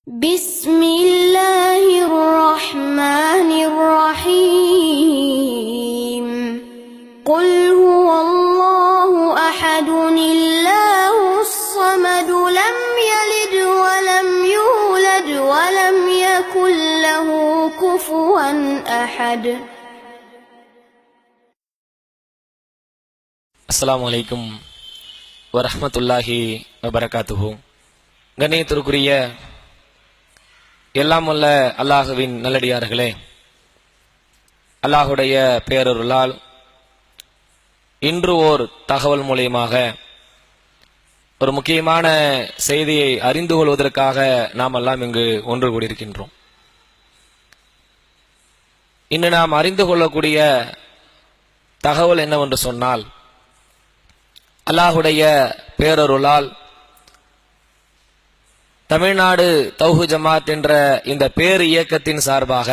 بسم الله الرحمن الرحيم قل هو الله أحد الله الصمد لم يلد ولم يولد ولم يكن له كفوا أحد. அஸ்ஸலாமு அலைக்கும் வரஹ்மத்துல்லாஹி வபரகாத்துஹு. கண்ணியத்திற்குரிய எல்லாம் வல்ல அல்லாஹுவின் நல்லடியார்களே, அல்லாஹுடைய பேரருளால் இன்று ஓர் தகவல் மூலியமாக ஒரு முக்கியமான செய்தியை அறிந்து கொள்வதற்காக நாம் எல்லாம் இங்கு ஒன்று கூடியிருக்கின்றோம். இன்று நாம் அறிந்து கொள்ளக்கூடிய தகவல் என்னவென்று சொன்னால், அல்லாஹுடைய பேரருளால் தமிழ்நாடு தௌஹீத் ஜமாத் என்ற இந்த பேர் இயக்கத்தின் சார்பாக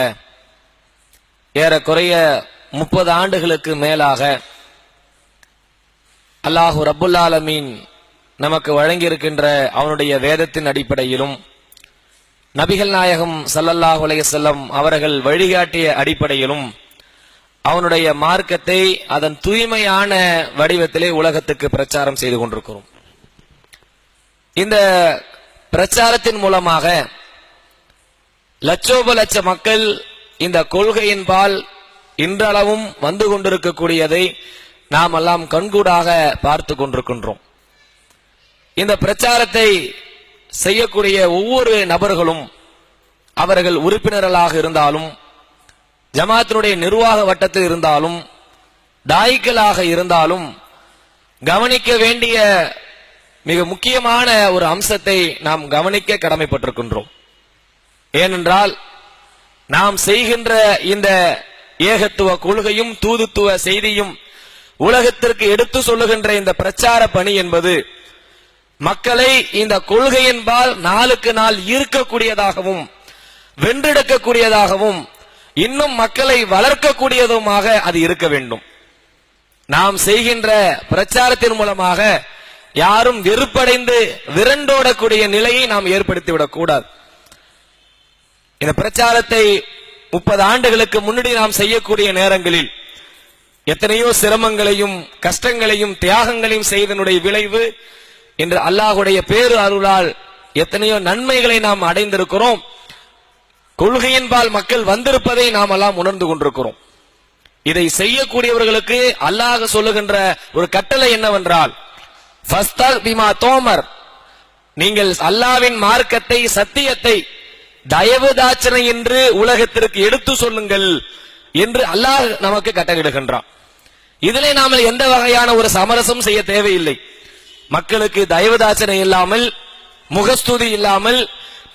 ஏறக்குறைய 30 ஆண்டுகளுக்கு மேலாக அல்லாஹு ரப்புல் ஆலமீன் நமக்கு வழங்கியிருக்கின்ற அவனுடைய வேதத்தின் அடிப்படையிலும் நபிகள் நாயகம் ஸல்லல்லாஹு அலைஹி வஸல்லம் அவர்கள் வழிகாட்டிய அடிப்படையிலும் அவனுடைய மார்க்கத்தை அதன் தூய்மையான வடிவத்திலே உலகத்துக்கு பிரச்சாரம் செய்து கொண்டிருக்கிறோம். இந்த பிரச்சாரத்தின் மூலமாக லட்சோப லட்ச மக்கள் இந்த கொள்கையின்பால் இன்றளவும் வந்து கொண்டிருக்கக்கூடியதை நாம் எல்லாம் கண்கூடாக பார்த்து கொண்டிருக்கின்றோம். இந்த பிரச்சாரத்தை செய்யக்கூடிய ஒவ்வொரு நபர்களும், அவர்கள் உறுப்பினர்களாக இருந்தாலும், ஜமாத்தினுடைய நிர்வாக வட்டத்தில் இருந்தாலும், தாயிக்களாக இருந்தாலும், கவனிக்க வேண்டிய மிக முக்கியமான ஒரு அம்சத்தை நாம் கவனிக்க கடமைப்பட்டிருக்கின்றோம். ஏனென்றால் நாம் செய்கின்ற இந்த ஏகத்துவ கொள்கையும் தூதுத்துவ செய்தியும் உலகத்திற்கு எடுத்து சொல்லுகின்ற இந்த பிரச்சார பணி என்பது மக்களை இந்த கொள்கையின்பால் நாளுக்கு நாள் ஈர்க்கக்கூடியதாகவும் வென்றெடுக்கக்கூடியதாகவும் இன்னும் மக்களை வளர்க்கக்கூடியதுமாக அது இருக்க வேண்டும். நாம் செய்கின்ற பிரச்சாரத்தின் மூலமாக யாரும் வெறுப்படைந்து விரண்டோடக்கூடிய நிலையை நாம் ஏற்படுத்திவிடக் கூடாது. இந்த பிரச்சாரத்தை 30 ஆண்டுகளுக்கு முன்னாடி நாம் செய்யக்கூடிய நேரங்களில் எத்தனையோ சிரமங்களையும் கஷ்டங்களையும் தியாகங்களையும் செய்தனுடைய விளைவு இன்று அல்லாஹுடைய பேரு அருளால் எத்தனையோ நன்மைகளை நாம் அடைந்திருக்கிறோம். கொள்கையின்பால் மக்கள் வந்திருப்பதை நாம் எல்லாம் உணர்ந்து கொண்டிருக்கிறோம். இதை செய்யக்கூடியவர்களுக்கு அல்லாஹ் சொல்லுகின்ற ஒரு கட்டளை என்னவென்றால், ஃபஸ்தக் பிமா தோமர், நீங்கள் அல்லாஹ்வின் மார்க்கத்தை சத்தியத்தை தயவு தாட்சணை என்று உலகத்திற்கு எடுத்து சொல்லுங்கள் என்று அல்லாஹ் நமக்கு கட்டளையிடுகின்றான். இதிலே நாம எந்த வகையான ஒரு சமரசம் செய்ய தேவையில்லை. மக்களுக்கு தயவு தாட்சணை இல்லாமல், முகஸ்துதி இல்லாமல்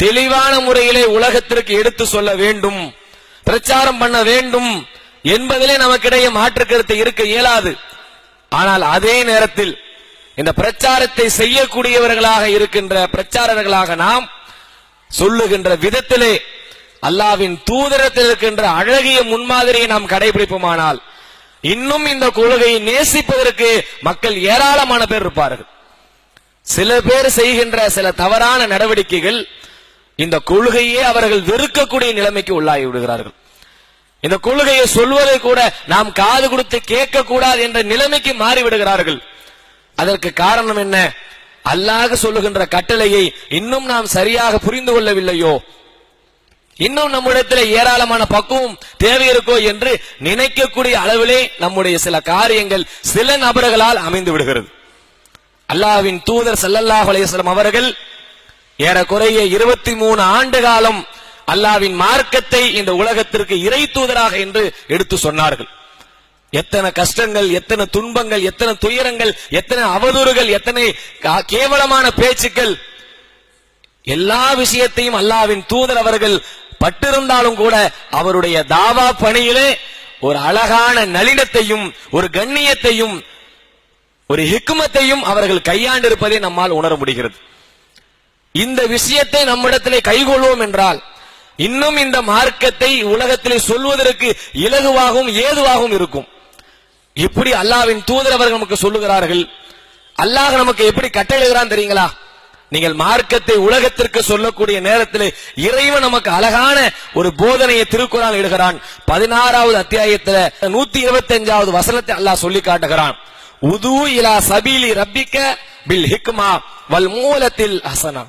தெளிவான முறையிலே உலகத்திற்கு எடுத்து சொல்ல வேண்டும், பிரச்சாரம் பண்ண வேண்டும் என்பதிலே நமக்கிடையே மாற்று கருத்து இருக்க இயலாது. ஆனால் அதே நேரத்தில் இந்த பிரச்சாரத்தை செய்யக்கூடியவர்களாக இருக்கின்ற பிரச்சாரர்களாக நாம் சொல்லுகின்ற விதத்திலே அல்லாஹ்வின் தூதரத்தில் இருக்கின்ற அழகிய முன்மாதிரியை நாம் கடைபிடிப்போமானால் இன்னும் இந்த கொள்கையை நேசிப்பதற்கு மக்கள் ஏராளமான பேர் இருப்பார்கள். சில பேர் செய்கின்ற சில தவறான நடவடிக்கைகள் இந்த கொள்கையே அவர்கள் வெறுக்கக்கூடிய நிலைமைக்கு உள்ளாகி விடுகிறார்கள். இந்த கொள்கையை சொல்வதை கூட நாம் காது கொடுத்து கேட்க கூடாது என்ற நிலைமைக்கு மாறிவிடுகிறார்கள். அதற்கு காரணம் என்ன? அல்லாஹ் சொல்லுகின்ற கட்டளையை இன்னும் நாம் சரியாக புரிந்து கொள்ளவில்லையோ, இன்னும் நம்மிடத்தில் ஏராளமான பக்குவம் தேவை இருக்கோ என்று நினைக்கக்கூடிய அளவிலே நம்முடைய சில காரியங்கள் சில நபர்களால் அமைந்து விடுகிறது. அல்லாஹ்வின் தூதர் ஸல்லல்லாஹு அலைஹி வஸல்லம் அவர்கள் ஏறக்குறைய 23 ஆண்டு காலம் அல்லாஹ்வின் மார்க்கத்தை இந்த உலகத்திற்கு இறை தூதராக என்று எடுத்து சொன்னார்கள். எத்தனை கஷ்டங்கள், எத்தனை துன்பங்கள், எத்தனை துயரங்கள், எத்தனை அவதூறுகள், எத்தனை கேவலமான பேச்சுக்கள், எல்லா விஷயத்தையும் அல்லாஹ்வின் தூதர் அவர்கள் பட்டிருந்தாலும் கூட அவருடைய தாவா பணியிலே ஒரு அழகான நளினத்தையும் ஒரு கண்ணியத்தையும் ஒரு ஹிக்மத்தையும் அவர்கள் கையாண்டிருப்பதை நம்மால் உணர முடிகிறது. இந்த விஷயத்தை நம்மிடத்திலே கைகொள்வோம் என்றால் இன்னும் இந்த மார்க்கத்தை உலகத்திலே சொல்வதற்கு இலகுவாகவும் ஏதுவாகவும் இருக்கும். இப்படி அல்லாஹ்வின் தூதர் அவர்கள் நமக்கு சொல்லுகிறார்கள். அல்லாஹ் நமக்கு எப்படி கட்டளையிடுகிறான் தெரியுங்களா? நீங்கள் மார்க்கத்தை உலகத்திற்கு சொல்லக்கூடிய நேரத்தில் இறைவன் நமக்கு அழகான ஒரு போதனையை திருக்குர்ஆன் இடுகிறான். 16வது அத்தியாயத்தில் 125வது வசனத்தை அல்லாஹ் சொல்லி காட்டுகிறான். உது இலா சபீலி ரப்பிக்க பில் ஹிக்மா வல் மூலத்தில் ஹசனா.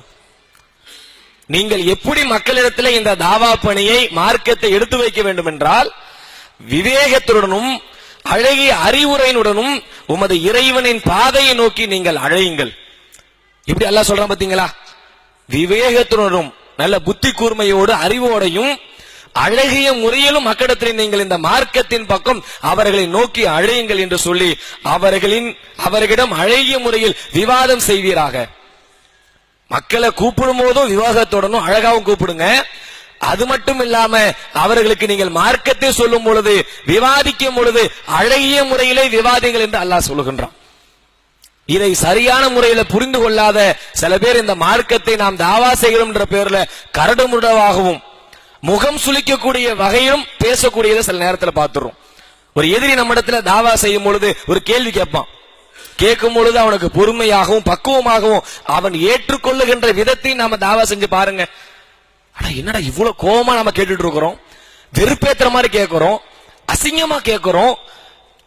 நீங்கள் எப்படி மக்களிடத்தில் இந்த தாவா பணியை மார்க்கத்தை எடுத்து வைக்க வேண்டும் என்றால் விவேகத்துடனும் அழகிய அறிவுரையினுடனும் உமது இறைவனின் பாதையை நோக்கி நீங்கள் அழையுங்கள். இப்படி அல்லாஹ் சொல்றான் பாத்தீங்களா? விவேகத்துடனும் நல்ல புத்தி கூர்மையோடு அறிவோடையும் அழகிய முறையிலும் மக்களிடத்தில் நீங்கள் இந்த மார்க்கத்தின் பக்கம் அவர்களை நோக்கி அழையுங்கள் என்று சொல்லி அவர்களிடம் அழகிய முறையில் விவாதம் செய்வீராக. மக்களை கூப்பிடும் போதும் விவாதத்துடனும் அழகாவும் கூப்பிடுங்க. அது மட்டும் இல்லாம அவர்களுக்கு நீங்கள் மார்க்கத்தை சொல்லும் பொழுது விவாதிக்கும் பொழுது அழகிய முறையிலே விவாதிங்கள் என்று அல்லாஹ் சொல்லுகின்றான். இதை சரியான முறையில புரிந்து கொள்ளாத சில பேர் இந்த மார்க்கத்தை நாம் தாவா செய்கிறோம் என்ற பேர்ல கரடுமுரடாகவும் முகம் சுளிக்கக்கூடிய வகையிலும் பேசக்கூடியதை சில நேரத்தில் பார்த்துறோம். ஒரு எதிரி நம்ம இடத்துல தாவா செய்யும் பொழுது ஒரு கேள்வி கேட்பான். கேட்கும் பொழுது அவனுக்கு பொறுமையாகவும் பக்குவமாகவும் அவன் ஏற்றுக்கொள்ளுகின்ற விதத்தை நாம தாவா செஞ்சு பாருங்க. ஆனா என்னடா இவ்வளவு கோபமா நம்ம கேட்டுட்டு இருக்கிறோம், வெறுப்பேத்துற மாதிரி கேட்கிறோம், அசிங்கமா கேட்கிறோம்.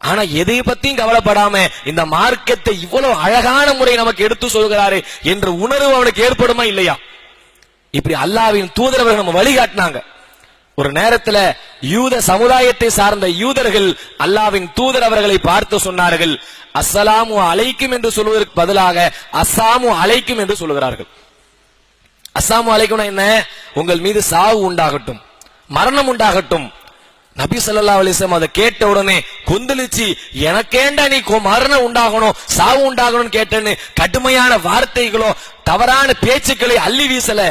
ஆனா எதை பத்தியும் கவலைப்படாம இந்த மார்க்கத்தை இவ்வளவு அழகான முறை நமக்கு எடுத்து சொல்கிறாரு என்ற உணர்வு அவனுக்கு ஏற்படுமா இல்லையா? இப்படி அல்லாஹ்வின் தூதரவர்கள் நம்ம வழிகாட்டினாங்க. ஒரு நேரத்தில் யூத சமுதாயத்தை சார்ந்த யூதர்கள் அல்லாஹ்வின் தூதர் அவர்களை பார்த்து சொன்னார்கள், அஸ்ஸலாமு அலைக்கும் என்று சொல்வதற்கு பதிலாக அஸ்ஸாமு அலைக்கும் என்று சொல்கிறார்கள். அஸ்ஸாமு அலைக்கும் என்ன? உங்கள் மீது சாவு உண்டாகட்டும், மரணம் உண்டாகட்டும். நபி ஸல்லல்லாஹு அலைஹி வஸல்லம் அதை கேட்ட உடனே கொந்தளிச்சு, எனக்கேண்டா நீ மரணம் உண்டாகணும் சாவு உண்டாகணும் கேட்டேன்னு கடுமையான வார்த்தைகளோ தவறான பேச்சுக்களை அள்ளி வீசல.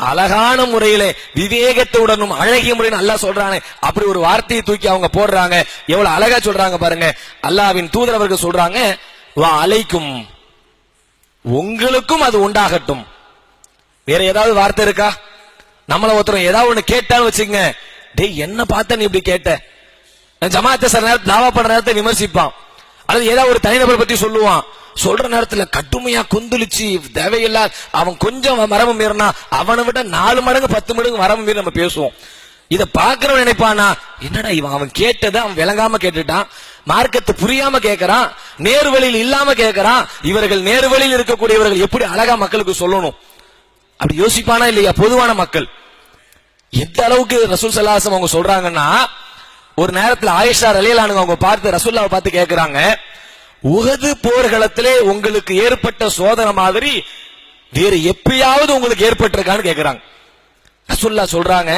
அழகான முறையில விவேகத்துடனும் அழகிய முறையில் அல்லாஹ் சொல்றானே அப்படி ஒரு வார்த்தையை தூக்கி அவங்க போடுறாங்க. எவ்வளவு அழகா சொல்றாங்க பாருங்க. அல்லாஹ்வின் தூதர் அவர்கள் சொல்றாங்க, வா அலைக்கும், உங்களுக்கும் அது உண்டாகட்டும். வேற ஏதாவது வார்த்தை இருக்கா? நம்மள ஒருத்தர் ஏதாவது ஒண்ணு கேட்டான்னு வச்சுங்க, டேய் என்ன பார்த்த நீ இப்படி கேட்ட. ஜமாஅத்தை சில நேரத்தில் தாவா பண்ற நேரத்தை விமர்சிப்பான், அல்லது ஏதாவது ஒரு தனிநபர் பத்தி சொல்லுவான். சொல்ற நேரத்துல கடுமையா கொந்தளிச்சு தேவையில்லா அவன் கொஞ்சம் மரபு மீறினா அவனை விட 4 மடங்கு 10 மடங்கு மரபு மீறி நம்ம பேசுவோம். இத பாக்குறவன் நினைப்பானா, என்னடா இவன் அவன் கேட்டதை அவன் விளங்காம கேட்டுட்டான், மார்க்கத்தை புரியாம கேட்கறான், நேர்வழியில் இல்லாம கேட்கறான். இவர்கள் நேர்வழியில் இருக்கக்கூடியவர்கள் எப்படி அழகா மக்களுக்கு சொல்லணும் அப்படி யோசிப்பானா இல்லையா? பொதுவான மக்கள் எந்த அளவுக்கு ரசூல் ஸல்லல்லாஹு அலைஹி வஸல்லம் அவங்க சொல்றாங்கன்னா, ஒரு நேரத்தில் ஆயிஷா ரலியல்லாஹு அன்ஹா அவங்க பார்த்து ரசூலுல்லாஹை பார்த்து கேட்கிறாங்க, உஹது போர்களத்திலே உங்களுக்கு ஏற்பட்ட சோதனை மாதிரி வேறு எப்பயாவது உங்களுக்கு ஏற்பட்டிருக்கான்னு கேட்கிறாங்க. ரசூலுல்லாஹ் சொல்றாங்க,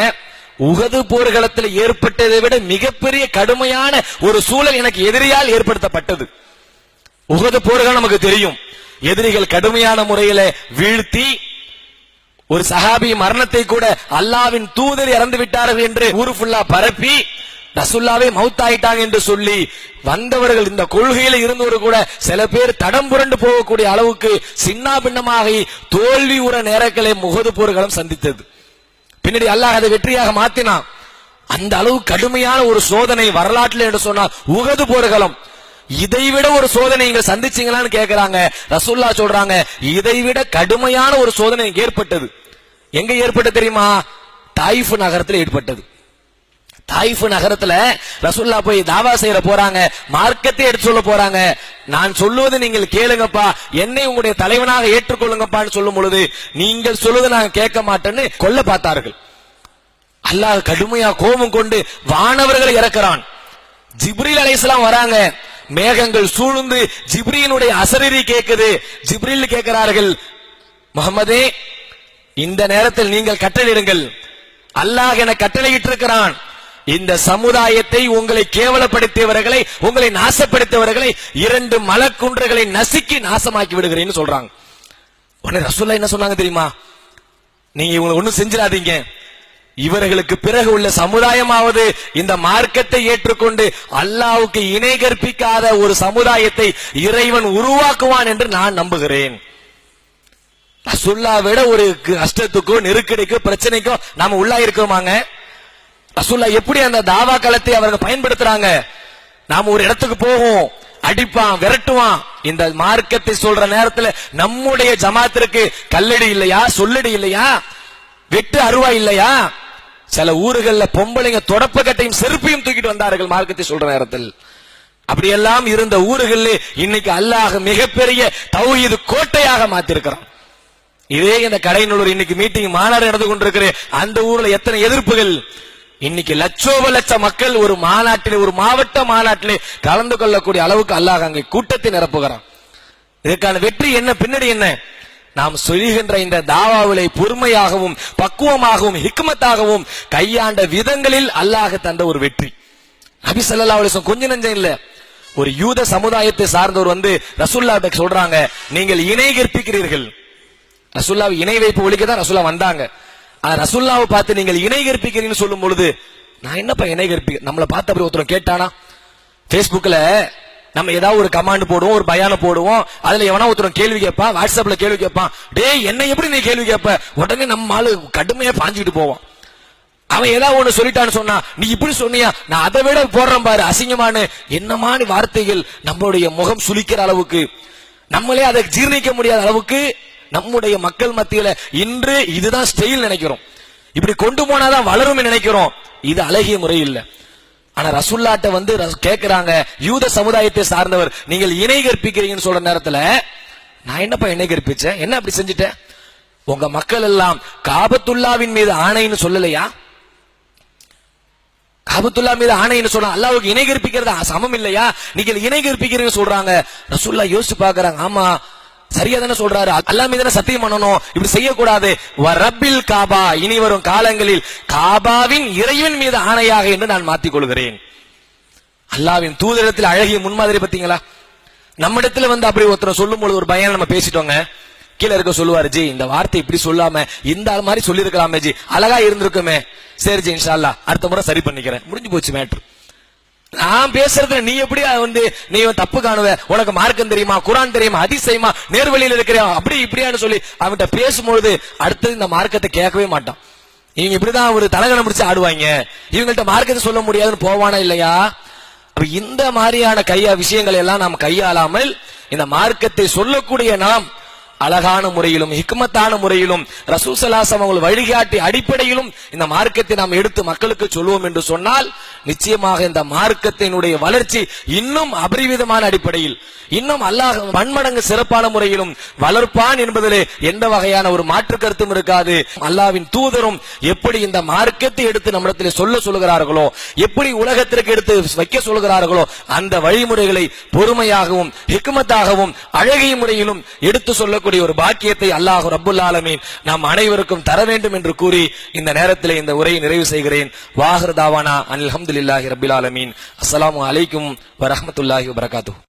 உஹது போர்களத்தில் ஏற்பட்டதை விட மிகப்பெரிய கடுமையான ஒரு சூழல் எனக்கு எதிரியால் ஏற்படுத்தப்பட்டது. உஹது போர்கள் நமக்கு தெரியும், எதிரிகள் கடுமையான முறையில வீழ்த்தி ஒரு சஹாபி மரணத்தை கூட அல்லாஹ்வின் தூதர் இறந்து விட்டார்கள் என்று ஊரு ஃபுல்லா பரப்பி ரசூலுல்லாஹ்வே மௌத்தாயிட்டாங்க என்று சொல்லி வந்தவர்கள் இந்த கொள்கையில இருந்தவரு கூட சில பேர் தடம் புரண்டு போகக்கூடிய அளவுக்கு சின்ன பின்னமாகி தோல்வி உற நேரங்களை உஹது போர்களும் சந்தித்தது. பின்னாடி அல்லாஹ் அதை வெற்றியாக மாத்தினான். அந்த அளவு கடுமையான ஒரு சோதனை வரலாற்றில் என்று சொன்னால் உஹது போர்களும். இதைவிட ஒரு சோதனை நீங்க சந்திச்சீங்களான்னு கேட்கிறாங்க. ரசூலுல்லாஹ் சொல்றாங்க, இதைவிட கடுமையான ஒரு சோதனை ஏற்பட்டது. எங்க ஏற்பட்டது தெரியுமா? தாயிஃப் நகரத்தில் ஏற்பட்டது. தாயிஃப் நகரத்துல ரசூலுல்லாஹ் போய் தாவா செய்யற போறாங்க, மார்க்கத்தை எடுத்து சொல்ல போறாங்க. நான் சொல்லுவது நீங்கள் கேளுங்கப்பா, என்னை உங்களுடைய தலைவனாக ஏற்றுக்கொள்ளுங்கப்பான்னு சொல்லும் பொழுது நீங்கள் சொல்லுவதை நான் கேட்க மாட்டேன்னு கொல்ல பார்த்தார்கள். அல்லாஹ் கடுமையா கோபம் கொண்டு வானவர்களை இறக்கிறான். ஜிப்ரீல் அலைஹிஸ்ஸலாம் வராங்க, மேகங்கள் சூழ்ந்து ஜிப்ரீலுடைய அசரீரி கேட்குது. ஜிப்ரீல் கேட்கிறார்கள், முஹம்மதே இந்த நேரத்தில் நீங்கள் கட்டளையிடுங்கள், அல்லாஹ் என கட்டளையிட்டிருக்கிறான், இந்த சமுதாயத்தை உங்களை கேவலப்படுத்தியவர்களை உங்களை நாசப்படுத்தியவர்களை 2 மலக்குன்றுகளை நசுக்கி நாசமாக்கி விடுகிறேன்னு சொல்றாங்க. உடனே ரசூலுல்லாஹ் என்ன சொன்னாங்க தெரியுமா? நீங்க இவங்களை ஒண்ணும் செஞ்சிடாதீங்க, இவர்களுக்கு பிறகு உள்ள சமுதாயமாவது இந்த மார்க்கத்தை ஏற்றுக்கொண்டு அல்லாஹ்வுக்கு இணை கற்பிக்காத ஒரு சமுதாயத்தை இறைவன் உருவாக்குவான் என்று நான் நம்புகிறேன். ரசூலுல்லாஹ்விட ஒரு கஷ்டத்துக்கோ நெருக்கடிக்கோ பிரச்சனைக்கோ நாம உள்ளாயிருக்கோமாங்க? ரசூலுல்லாஹ் எப்படி அந்த தாவா களத்தை அவர்கள் பயன்படுத்துறாங்க? நாம ஒரு இடத்துக்கு போவோம், அடிப்பான், விரட்டுவான். இந்த மார்க்கத்தை சொல்ற நேரத்துல நம்முடைய ஜமாத்திற்கு கல்லடி இல்லையா, சொல்லடி இல்லையா, வெட்டு அருவா இல்லையா? சில ஊர்கள்ல பொம்பளைங்க தொடப்பக்கட்டையும் செருப்பையும் தூக்கிட்டு வந்தார்கள் மார்க்கத்தை சொல்ற நேரத்தில். அப்படியெல்லாம் இருந்த ஊர்களில் இன்னைக்கு அல்லாஹ் மிகப்பெரிய தௌஹீது கோட்டையாக மாத்திருக்கிறான். இதே இந்த கடைநல்லூர் இன்னைக்கு மீட்டிங் மாநாடு நடந்து கொண்டிருக்கிற அந்த ஊர்ல எத்தனை எதிர்ப்புகள். இன்னைக்கு லட்சோப லட்ச மக்கள் ஒரு மாநாட்டிலே, ஒரு மாவட்ட மாநாட்டிலே கலந்து கொள்ளக்கூடிய அளவுக்கு அல்லாஹ் அங்கே கூட்டத்தை நிரப்புகிறான். இதற்கான வெற்றி என்ன, பின்னாடி என்ன? நாம் சொல்கின்ற இந்த தாவாவிலே பொறுமையாகவும் பக்குவமாகவும் ஹிக்மத்தாகவும் கையாண்ட விதங்களில் அல்லாஹ் தந்த ஒரு வெற்றி. நபி ஸல்லல்லாஹு அலைஹி வஸல்லம் கொஞ்ச நஞ்சம் இல்ல. ஒரு யூத சமுதாயத்தை சார்ந்தவர் வந்து ரசூலுல்லாஹ்ட்ட சொல்றாங்க, நீங்கள் இணை கற்பிக்கிறீர்கள். ரசூலுல்லாஹ் இணை வைப்பு ஒழிக்கதான் ரசூலுல்லாஹ் வந்தாங்க. ரசூலுல்லாஹ்வை பார்த்து நீங்கள் இணை கற்பிக்கிறீங்கன்னு சொல்லும் பொழுது, நான் என்னப்பா இணை கற்பிக்க, நம்மளை பார்த்து அப்படி ஒருத்தர் கேட்டானா? Facebookல நம்ம ஏதாவது ஒரு கமாண்ட் போடுவோம், ஒரு பயான போடுவோம், அதுல எவனா ஒருத்தர் கேள்வி கேட்பான், வாட்ஸ்அப்ல கேள்வி கேட்பான், டேய் என்ன எப்படி நீ கேள்வி கேட்ப, உடனே நம்ம ஆளு கடுமையா பாஞ்சுக்கிட்டு போவான். அவன் ஏதாவது ஒண்ணு சொல்லிட்டான்னு சொன்னா, நீ இப்படி சொன்னியா, நான் அதை விட போடுறேன் பாரு அசிங்கமான என்னமான வார்த்தைகள் நம்மளுடைய முகம் சுளிக்கிற அளவுக்கு, நம்மளே அதை ஜீர்ணிக்க முடியாத அளவுக்கு நம்முடைய மக்கள் மத்தியில இன்று இதுதான் ஸ்டைல் நினைக்கிறோம். இப்படி கொண்டு போனாதான் வளரும் நினைக்கிறோம். இது அழகிய முறை இல்ல. ஆனா ரசூலுல்லாஹ்ட்ட வந்து கேக்குறாங்க, யூத சமுதாயத்தை சார்ந்தவர், நீங்கள் இணை கற்பிக்கிறீங்கன்னு சொல்ற நேரத்துல, நான் என்னப்பா இணை கற்பிச்சேன், என்ன அப்படி செஞ்சுட்டேன்? உங்க மக்கள் எல்லாம் காபத்துல்லாவின் மீது ஆணைன்னு சொல்லலையா? காபத்துல்லா மீது ஆணைன்னு சொன்னா அல்லாஹ்வுக்கு இணை கற்பிக்கிறது சமம் இல்லையா? நீங்கள் இணை கற்பிக்கிறீங்கன்னு சொல்றாங்க. ரசூலுல்லாஹ் யோசிச்சு பாக்குறாங்க, ஆமா சரியா தானே சொல்றாரு, அல்லாஹ் மீது தானே சத்தியம் பண்ணணும், இப்படி செய்யக்கூடாது. ரப்பில் காபா, இனி வரும் காலங்களில் காபாவின் இறைவன் மீது ஆணையாக என்று நான் மாத்திக் கொள்கிறேன். அல்லாஹ்வின் தூதரிடத்தில் அழகிய முன்மாதிரி பத்தீங்களா? நம்ம இடத்துல வந்து அப்படி ஒருத்தர் சொல்லும் பொழுது ஒரு பையன் நம்ம பேசிட்டோங்க, கீழே இருக்க சொல்லுவாரு, ஜி இந்த வார்த்தை இப்படி சொல்லாம இந்த மாதிரி சொல்லி இருக்கலாமே ஜி, அழகா இருந்திருக்குமே, சரி ஜி இன்ஷா அல்லாஹ் அடுத்த முறை சரி பண்ணிக்கிறேன், முடிஞ்சு போச்சு மேட்ரு. நான் பேசுறதுல நீ எப்படி வந்து நீ தப்பு காணுவ, உனக்கு மார்க்கம் தெரியுமா, குரான் தெரியுமா, ஹதீஸ் தெரியுமா, நேர்வழியில் இருக்கிறியா, அப்படி இப்படியான்னு சொல்லி அவன்கிட்ட பேசும்பொழுது அடுத்தது இந்த மார்க்கத்தை கேட்கவே மாட்டான். இவங்க இப்படிதான் ஒரு தலகணம் முடிச்சு ஆடுவாங்க, இவங்கள்ட்ட மார்க்கத்தை சொல்ல முடியாதுன்னு போவானா இல்லையா? அப்ப இந்த மாதிரியான விஷயங்களை எல்லாம் நாம் கையாளாமல் இந்த மார்க்கத்தை சொல்லக்கூடிய நாம் அழகான முறையிலும் ஹிக்மத்தான முறையிலும் ரசூல் ஸல்லல்லாஹு அலைஹி வஸல்லம் அவர்கள் வழிகாட்டி அடிப்படையிலும் இந்த மார்க்கத்தை நாம் எடுத்து மக்களுக்கு சொல்லுவோம் என்று சொன்னால், நிச்சயமாக இந்த மார்க்கத்தினுடைய வளர்ச்சி இன்னும் அபரிவிதமான அடிப்படையில், இன்னும் அல்லாஹ் பன்மடங்கு சிறப்பான முறையிலும் வளர்ப்பான் என்பதிலே எந்த வகையான ஒரு மாற்று கருத்தும் இருக்காது. அல்லாஹ்வின் தூதரும் எப்படி இந்த மார்க்கத்தை எடுத்து நம்மிடத்தில் சொல்லுகிறார்களோ, எப்படி உலகத்திற்கு எடுத்து வைக்க சொல்கிறார்களோ, அந்த வழிமுறைகளை பொறுமையாகவும் ஹிக்மத்தாகவும் அழகிய முறையிலும் எடுத்து சொல்லக்கூடிய ஒரு பாக்கியத்தை அல்லாஹ் ரப்புல் ஆலமீன் நாம் அனைவருக்கும் தர வேண்டும் என்று கூறி இந்த நேரத்தில் இந்த உரையை நிறைவு செய்கிறேன். வாஹிர் தாவானா அனில் ஹம்துலில்லாஹி ரப்பில் ஆலமீன். அஸ்ஸலாமு அலைக்கும் வரஹ்மத்துல்லாஹி வபரகாத்துஹு.